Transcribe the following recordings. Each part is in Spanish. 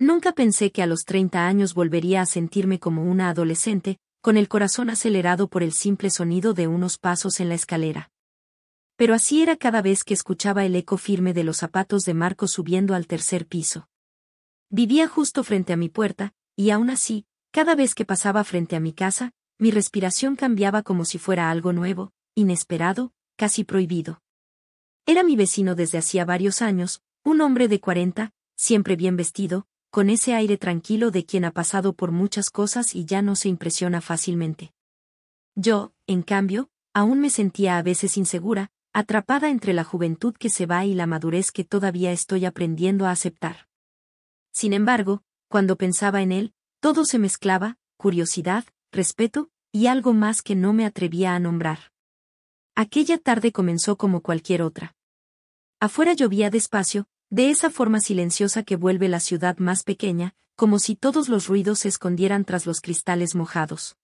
Nunca pensé que a los 30 años volvería a sentirme como una adolescente, con el corazón acelerado por el simple sonido de unos pasos en la escalera. Pero así era cada vez que escuchaba el eco firme de los zapatos de Marcos subiendo al tercer piso. Vivía justo frente a mi puerta, y aún así, cada vez que pasaba frente a mi casa, mi respiración cambiaba como si fuera algo nuevo, inesperado, casi prohibido. Era mi vecino desde hacía varios años, un hombre de 40, siempre bien vestido, con ese aire tranquilo de quien ha pasado por muchas cosas y ya no se impresiona fácilmente. Yo, en cambio, aún me sentía a veces insegura, atrapada entre la juventud que se va y la madurez que todavía estoy aprendiendo a aceptar. Sin embargo, cuando pensaba en él, todo se mezclaba, curiosidad, respeto, y algo más que no me atrevía a nombrar. Aquella tarde comenzó como cualquier otra. Afuera llovía despacio, de esa forma silenciosa que vuelve la ciudad más pequeña, como si todos los ruidos se escondieran tras los cristales mojados.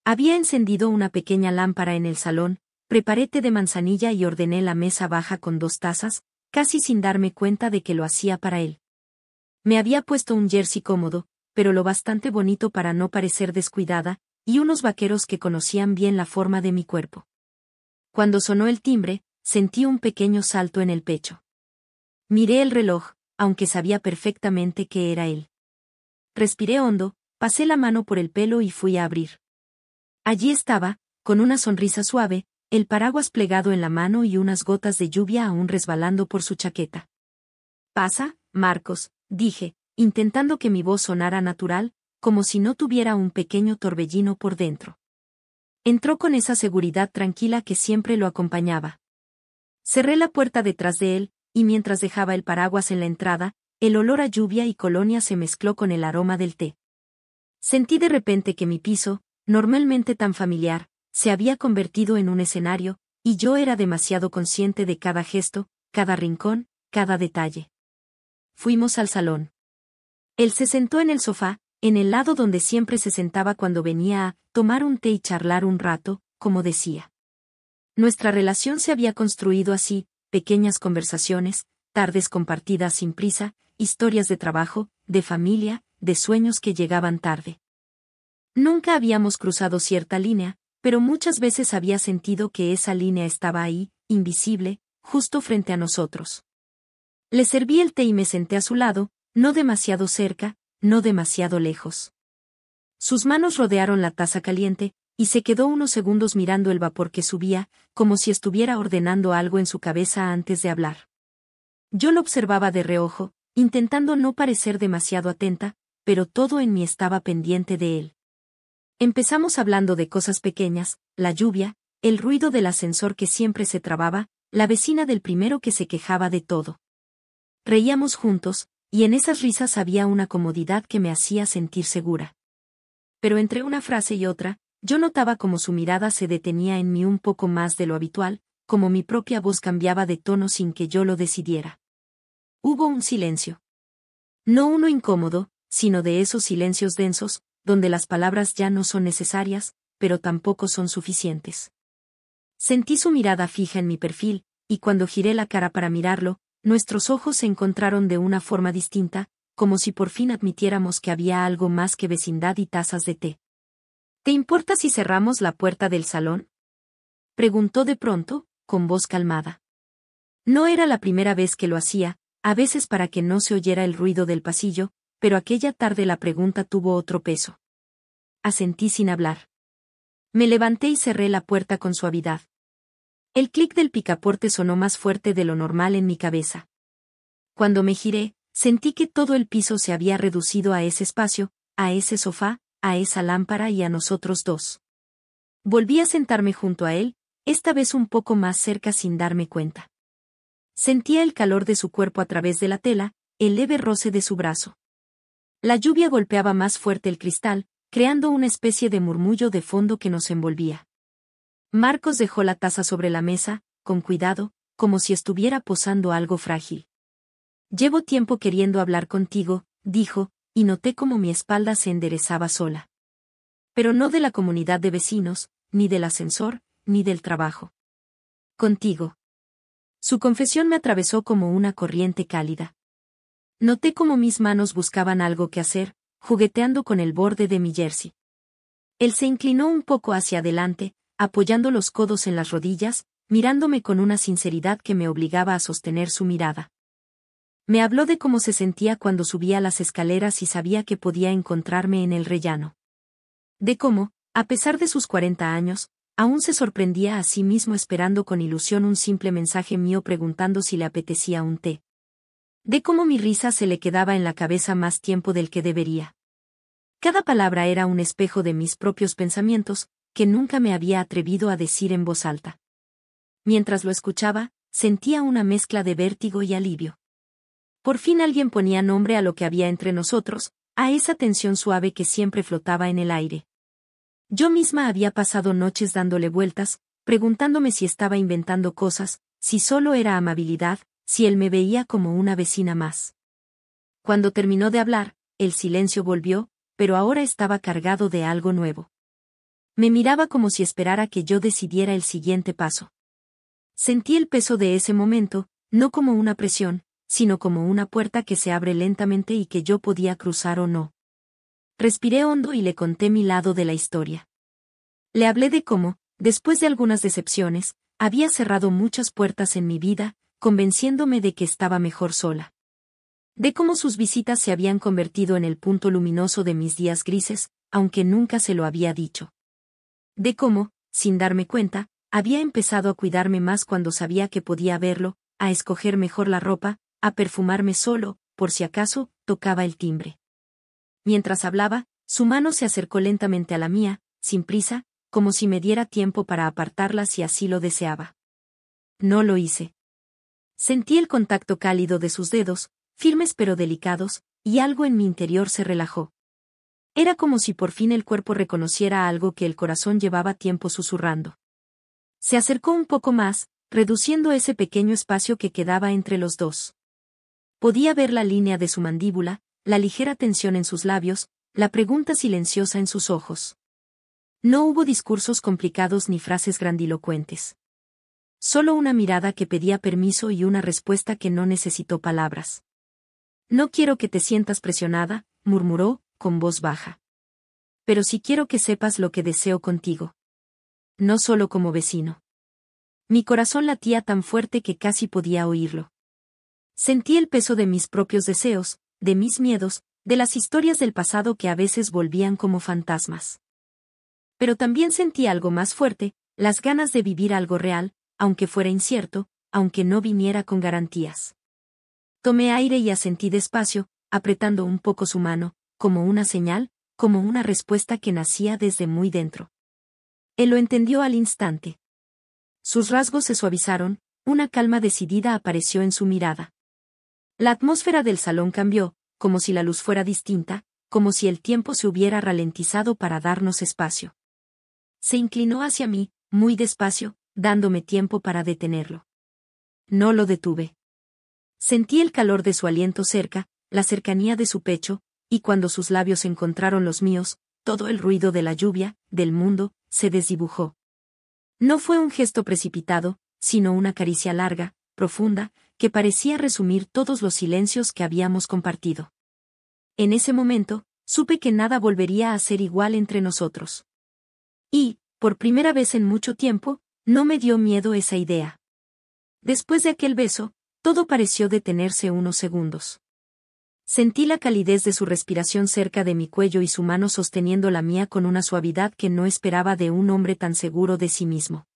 Había encendido una pequeña lámpara en el salón, preparé té de manzanilla y ordené la mesa baja con 2 tazas, casi sin darme cuenta de que lo hacía para él. Me había puesto un jersey cómodo, pero lo bastante bonito para no parecer descuidada, y unos vaqueros que conocían bien la forma de mi cuerpo. Cuando sonó el timbre, sentí un pequeño salto en el pecho. Miré el reloj, aunque sabía perfectamente que era él. Respiré hondo, pasé la mano por el pelo y fui a abrir. Allí estaba, con una sonrisa suave, el paraguas plegado en la mano y unas gotas de lluvia aún resbalando por su chaqueta. «Pasa, Marcos», dije, intentando que mi voz sonara natural, como si no tuviera un pequeño torbellino por dentro. Entró con esa seguridad tranquila que siempre lo acompañaba. Cerré la puerta detrás de él, y mientras dejaba el paraguas en la entrada, el olor a lluvia y colonia se mezcló con el aroma del té. Sentí de repente que mi piso, normalmente tan familiar, se había convertido en un escenario, y yo era demasiado consciente de cada gesto, cada rincón, cada detalle. Fuimos al salón. Él se sentó en el sofá, en el lado donde siempre se sentaba cuando venía a tomar un té y charlar un rato, como decía. Nuestra relación se había construido así, pequeñas conversaciones, tardes compartidas sin prisa, historias de trabajo, de familia, de sueños que llegaban tarde. Nunca habíamos cruzado cierta línea, pero muchas veces había sentido que esa línea estaba ahí, invisible, justo frente a nosotros. Le serví el té y me senté a su lado, no demasiado cerca, no demasiado lejos. Sus manos rodearon la taza caliente, y se quedó unos segundos mirando el vapor que subía, como si estuviera ordenando algo en su cabeza antes de hablar. Yo lo observaba de reojo, intentando no parecer demasiado atenta, pero todo en mí estaba pendiente de él. Empezamos hablando de cosas pequeñas, la lluvia, el ruido del ascensor que siempre se trababa, la vecina del primero que se quejaba de todo. Reíamos juntos, y en esas risas había una comodidad que me hacía sentir segura. Pero entre una frase y otra, yo notaba como su mirada se detenía en mí un poco más de lo habitual, como mi propia voz cambiaba de tono sin que yo lo decidiera. Hubo un silencio. No uno incómodo, sino de esos silencios densos, donde las palabras ya no son necesarias, pero tampoco son suficientes. Sentí su mirada fija en mi perfil, y cuando giré la cara para mirarlo, nuestros ojos se encontraron de una forma distinta, como si por fin admitiéramos que había algo más que vecindad y tazas de té. ¿Te importa si cerramos la puerta del salón?, preguntó de pronto, con voz calmada. No era la primera vez que lo hacía, a veces para que no se oyera el ruido del pasillo, pero aquella tarde la pregunta tuvo otro peso. Asentí sin hablar. Me levanté y cerré la puerta con suavidad. El clic del picaporte sonó más fuerte de lo normal en mi cabeza. Cuando me giré, sentí que todo el piso se había reducido a ese espacio, a ese sofá, a esa lámpara y a nosotros dos. Volví a sentarme junto a él, esta vez un poco más cerca sin darme cuenta. Sentía el calor de su cuerpo a través de la tela, el leve roce de su brazo. La lluvia golpeaba más fuerte el cristal, creando una especie de murmullo de fondo que nos envolvía. Marcos dejó la taza sobre la mesa, con cuidado, como si estuviera posando algo frágil. «Llevo tiempo queriendo hablar contigo», dijo, y noté cómo mi espalda se enderezaba sola. Pero no de la comunidad de vecinos, ni del ascensor, ni del trabajo. «Contigo». Su confesión me atravesó como una corriente cálida. Noté cómo mis manos buscaban algo que hacer, jugueteando con el borde de mi jersey. Él se inclinó un poco hacia adelante, apoyando los codos en las rodillas, mirándome con una sinceridad que me obligaba a sostener su mirada. Me habló de cómo se sentía cuando subía las escaleras y sabía que podía encontrarme en el rellano. De cómo, a pesar de sus 40 años, aún se sorprendía a sí mismo esperando con ilusión un simple mensaje mío preguntando si le apetecía un té. De cómo mi risa se le quedaba en la cabeza más tiempo del que debería. Cada palabra era un espejo de mis propios pensamientos, que nunca me había atrevido a decir en voz alta. Mientras lo escuchaba, sentía una mezcla de vértigo y alivio. Por fin alguien ponía nombre a lo que había entre nosotros, a esa tensión suave que siempre flotaba en el aire. Yo misma había pasado noches dándole vueltas, preguntándome si estaba inventando cosas, si solo era amabilidad, si él me veía como una vecina más. Cuando terminó de hablar, el silencio volvió, pero ahora estaba cargado de algo nuevo. Me miraba como si esperara que yo decidiera el siguiente paso. Sentí el peso de ese momento, no como una presión, sino como una puerta que se abre lentamente y que yo podía cruzar o no. Respiré hondo y le conté mi lado de la historia. Le hablé de cómo, después de algunas decepciones, había cerrado muchas puertas en mi vida, convenciéndome de que estaba mejor sola. De cómo sus visitas se habían convertido en el punto luminoso de mis días grises, aunque nunca se lo había dicho. De cómo, sin darme cuenta, había empezado a cuidarme más cuando sabía que podía verlo, a escoger mejor la ropa, a perfumarme solo, por si acaso, tocaba el timbre. Mientras hablaba, su mano se acercó lentamente a la mía, sin prisa, como si me diera tiempo para apartarla si así lo deseaba. No lo hice. Sentí el contacto cálido de sus dedos, firmes pero delicados, y algo en mi interior se relajó. Era como si por fin el cuerpo reconociera algo que el corazón llevaba tiempo susurrando. Se acercó un poco más, reduciendo ese pequeño espacio que quedaba entre los dos. Podía ver la línea de su mandíbula, la ligera tensión en sus labios, la pregunta silenciosa en sus ojos. No hubo discursos complicados ni frases grandilocuentes. Solo una mirada que pedía permiso y una respuesta que no necesitó palabras. No quiero que te sientas presionada, murmuró, con voz baja. Pero sí quiero que sepas lo que deseo contigo. No solo como vecino. Mi corazón latía tan fuerte que casi podía oírlo. Sentí el peso de mis propios deseos, de mis miedos, de las historias del pasado que a veces volvían como fantasmas. Pero también sentí algo más fuerte, las ganas de vivir algo real, aunque fuera incierto, aunque no viniera con garantías. Tomé aire y asentí despacio, apretando un poco su mano, como una señal, como una respuesta que nacía desde muy dentro. Él lo entendió al instante. Sus rasgos se suavizaron, una calma decidida apareció en su mirada. La atmósfera del salón cambió, como si la luz fuera distinta, como si el tiempo se hubiera ralentizado para darnos espacio. Se inclinó hacia mí, muy despacio, dándome tiempo para detenerlo. No lo detuve. Sentí el calor de su aliento cerca, la cercanía de su pecho, y cuando sus labios encontraron los míos, todo el ruido de la lluvia, del mundo, se desdibujó. No fue un gesto precipitado, sino una caricia larga, profunda, que parecía resumir todos los silencios que habíamos compartido. En ese momento, supe que nada volvería a ser igual entre nosotros. Y, por primera vez en mucho tiempo, no me dio miedo esa idea. Después de aquel beso, todo pareció detenerse unos segundos. Sentí la calidez de su respiración cerca de mi cuello y su mano sosteniendo la mía con una suavidad que no esperaba de un hombre tan seguro de sí mismo.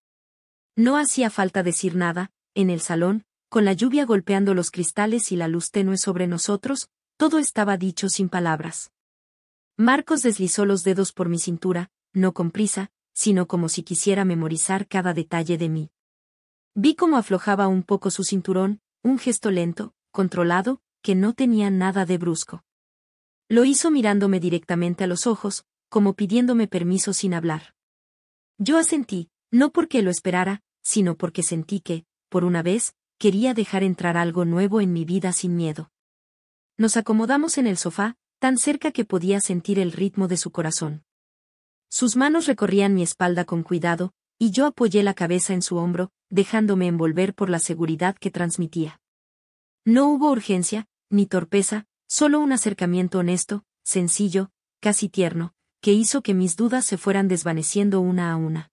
No hacía falta decir nada, en el salón, con la lluvia golpeando los cristales y la luz tenue sobre nosotros, todo estaba dicho sin palabras. Marcos deslizó los dedos por mi cintura, no con prisa, sino como si quisiera memorizar cada detalle de mí. Vi cómo aflojaba un poco su cinturón, un gesto lento, controlado, que no tenía nada de brusco. Lo hizo mirándome directamente a los ojos, como pidiéndome permiso sin hablar. Yo asentí, no porque lo esperara, sino porque sentí que, por una vez, quería dejar entrar algo nuevo en mi vida sin miedo. Nos acomodamos en el sofá, tan cerca que podía sentir el ritmo de su corazón. Sus manos recorrían mi espalda con cuidado, y yo apoyé la cabeza en su hombro, dejándome envolver por la seguridad que transmitía. No hubo urgencia, ni torpeza, solo un acercamiento honesto, sencillo, casi tierno, que hizo que mis dudas se fueran desvaneciendo una a una.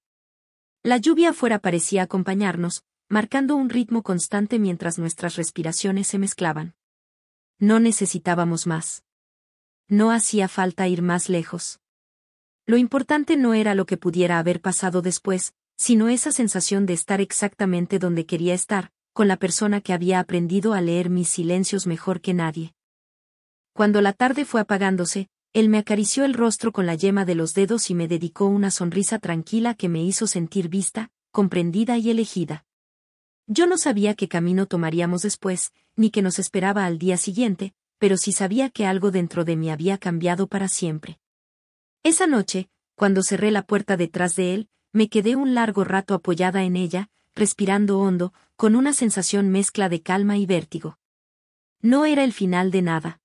La lluvia afuera parecía acompañarnos, marcando un ritmo constante mientras nuestras respiraciones se mezclaban. No necesitábamos más. No hacía falta ir más lejos. Lo importante no era lo que pudiera haber pasado después, sino esa sensación de estar exactamente donde quería estar, con la persona que había aprendido a leer mis silencios mejor que nadie. Cuando la tarde fue apagándose, él me acarició el rostro con la yema de los dedos y me dedicó una sonrisa tranquila que me hizo sentir vista, comprendida y elegida. Yo no sabía qué camino tomaríamos después, ni qué nos esperaba al día siguiente, pero sí sabía que algo dentro de mí había cambiado para siempre. Esa noche, cuando cerré la puerta detrás de él, me quedé un largo rato apoyada en ella, respirando hondo, con una sensación mezcla de calma y vértigo. No era el final de nada.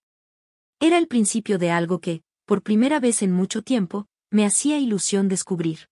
Era el principio de algo que, por primera vez en mucho tiempo, me hacía ilusión descubrir.